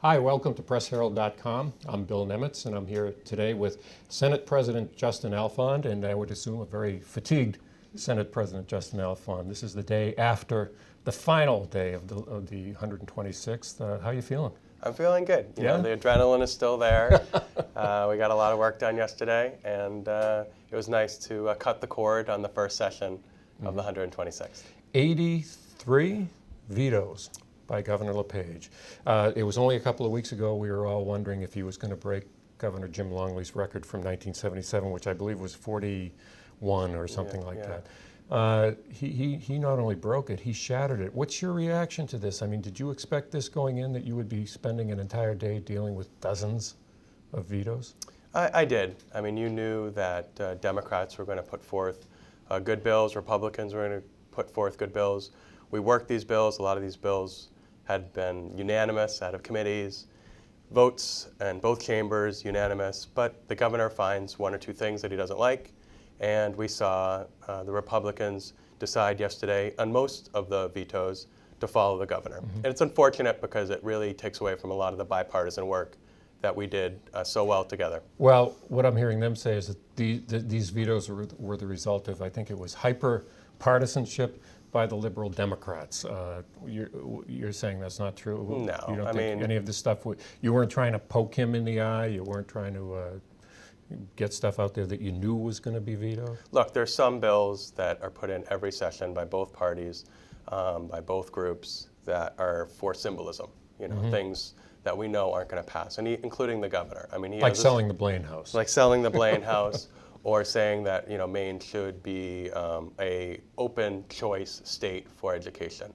Hi, welcome to PressHerald.com. I'm Bill Nemitz, and I'm here today with Senate President Justin Alfond, and I would assume a very fatigued Senate President Justin Alfond. This is the day after the final day of the 126th. How are you feeling? I'm feeling good. You know, the adrenaline is still there. We got a lot of work done yesterday, and it was nice to cut the cord on the first session of the 126th. 83 vetoes by Governor LePage. It was only a couple of weeks ago we were all wondering if he was going to break Governor Jim Longley's record from 1977, which I believe was 41 or something like that. He not only broke it, he shattered it. What's your reaction to this? I mean, did you expect this going in, that you would be spending an entire day dealing with dozens of vetoes? I did. I mean, you knew that Democrats were going to put forth good bills, Republicans were going to put forth good bills. We worked these bills. A lot of these bills had been unanimous out of committees, votes in both chambers, unanimous, but the governor finds one or two things that he doesn't like, and we saw the Republicans decide yesterday on most of the vetoes to follow the governor. And it's unfortunate because it really takes away from a lot of the bipartisan work that we did so well together. Well, what I'm hearing them say is that these vetoes were the result of, I think it was hyper-partisanship by the liberal Democrats. You're saying that's not true? No, you don't think any of this stuff, you weren't trying to poke him in the eye, you weren't trying to get stuff out there that you knew was going to be vetoed? Look, there's some bills that are put in every session by both parties, by both groups, that are for symbolism, you know, things that we know aren't going to pass, and including the governor. I mean, like selling the Blaine House. Like selling the Blaine House, or saying that, you know, Maine should be a open choice state for education,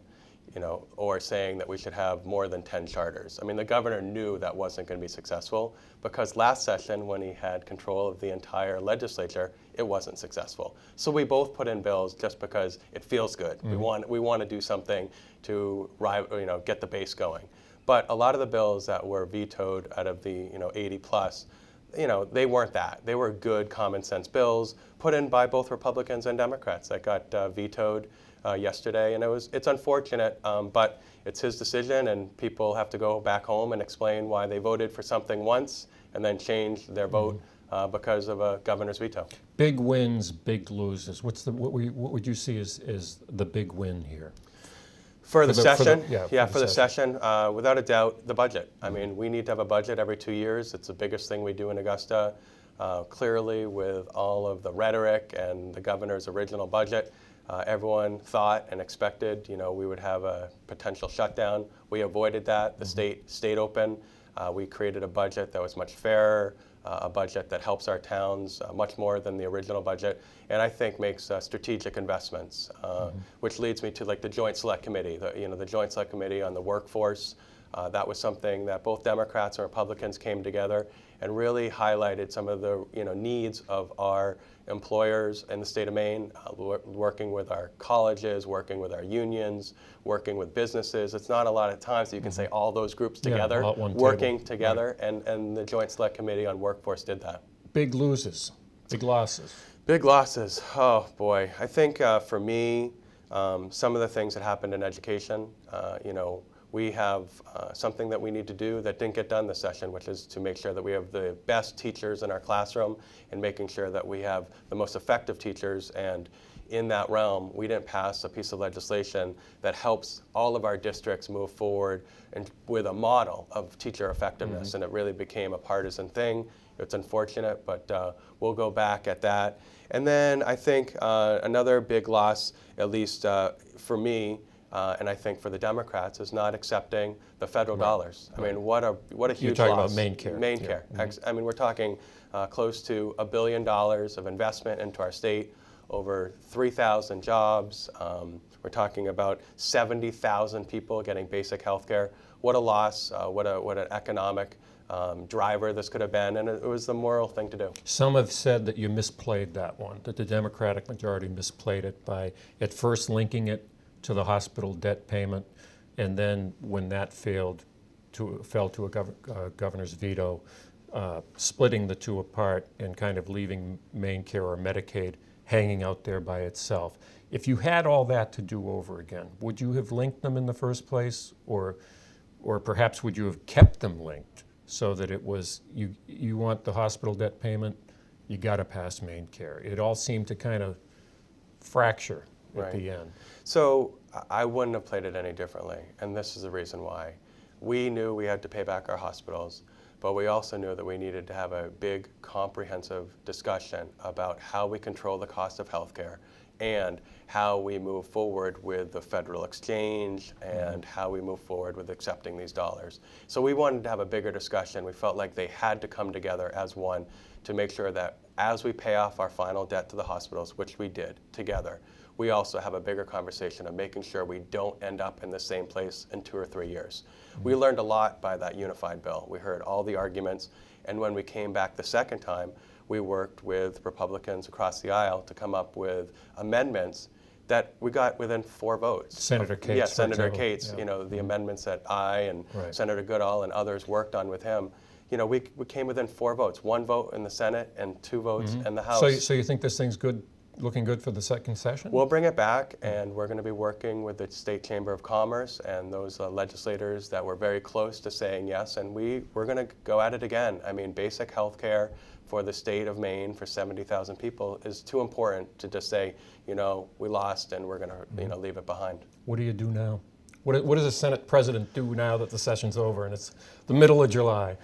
you know, or saying that we should have more than 10 charters. I mean, the governor knew that wasn't going to be successful because last session, when he had control of the entire legislature, it wasn't successful. So we both put in bills just because it feels good. We want to do something to, you know, get the base going. But a lot of the bills that were vetoed out of the 80 plus, you know, they weren't that. They were good common sense bills put in by both Republicans and Democrats that got vetoed yesterday, and it's unfortunate, but it's his decision, and people have to go back home and explain why they voted for something once and then change their vote because of a governor's veto. Big wins, big loses. What would you see as the big win here? For the session, session, without a doubt, the budget. I mean, we need to have a budget every 2 years. It's the biggest thing we do in Augusta. Clearly, with all of the rhetoric and the governor's original budget, everyone thought and expected, you know, we would have a potential shutdown. We avoided that. The state stayed open. We created a budget that was much fairer, a budget that helps our towns much more than the original budget, and I think makes strategic investments, which leads me to like the Joint Select Committee, the Joint Select Committee on the workforce. That was something that both Democrats and Republicans came together and really highlighted some of the needs of our employers in the state of Maine, working with our colleges, working with our unions, working with businesses. It's not a lot of times that you can say all those groups together, working together, and the Joint Select Committee on Workforce did that. Big losses, big losses. Big losses, oh boy. I think for me, some of the things that happened in education, we have something that we need to do that didn't get done this session, which is to make sure that we have the best teachers in our classroom and making sure that we have the most effective teachers. And in that realm, we didn't pass a piece of legislation that helps all of our districts move forward and with a model of teacher effectiveness. And it really became a partisan thing. It's unfortunate, but we'll go back at that. And then I think another big loss, at least for me, and I think for the Democrats, is not accepting the federal dollars. I mean, what a huge loss. You're talking about Maine Care. Maine Care. I mean, we're talking close to $1 billion of investment into our state, over 3,000 jobs. We're talking about 70,000 people getting basic health care. What a loss, what an economic driver this could have been, and it was the moral thing to do. Some have said that you misplayed that one, that the Democratic majority misplayed it by at first linking it to the hospital debt payment, and then when that fell to a governor's veto, splitting the two apart and kind of leaving Maine Care or Medicaid hanging out there by itself. If you had all that to do over again, would you have linked them in the first place, or or perhaps would you have kept them linked so that it was, you want the hospital debt payment, you got to pass main care. It all seemed to kind of fracture at the end. So I wouldn't have played it any differently, and this is the reason why. We knew we had to pay back our hospitals, but we also knew that we needed to have a big, comprehensive discussion about how we control the cost of healthcare and how we move forward with the federal exchange and how we move forward with accepting these dollars. So we wanted to have a bigger discussion. We felt like they had to come together as one to make sure that as we pay off our final debt to the hospitals, which we did together, we also have a bigger conversation of making sure we don't end up in the same place in 2 or 3 years. We learned a lot by that unified bill. We heard all the arguments, and when we came back the second time, we worked with Republicans across the aisle to come up with amendments that we got within 4 votes. Senator Cates, Yes, Senator example. Cates, Yeah. you know, the amendments that I and Senator Goodall and others worked on with him, you know, we came within 4 votes, 1 vote in the Senate and 2 votes in the House. So you think this thing's good, looking good for the second session? We'll bring it back, and we're going to be working with the State Chamber of Commerce and those legislators that were very close to saying yes, and we're going to go at it again. I mean, basic health care for the state of Maine for 70,000 people is too important to just say, you know, we lost and we're going to, you know, leave it behind. What do you do now? What does a Senate president do now that the session's over and it's the middle of July?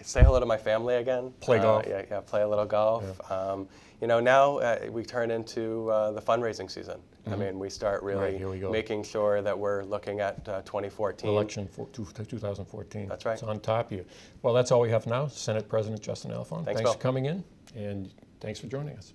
Say hello to my family again. Play golf. Yeah, play a little golf. Yeah. You know, now we turn into the fundraising season. I mean, we start really here we go. making sure that we're looking at 2014. Election for 2014. That's right. It's on top of you. Well, that's all we have now. Senate President Justin Alfond. Thanks, Thanks Bill. for coming in, and thanks for joining us.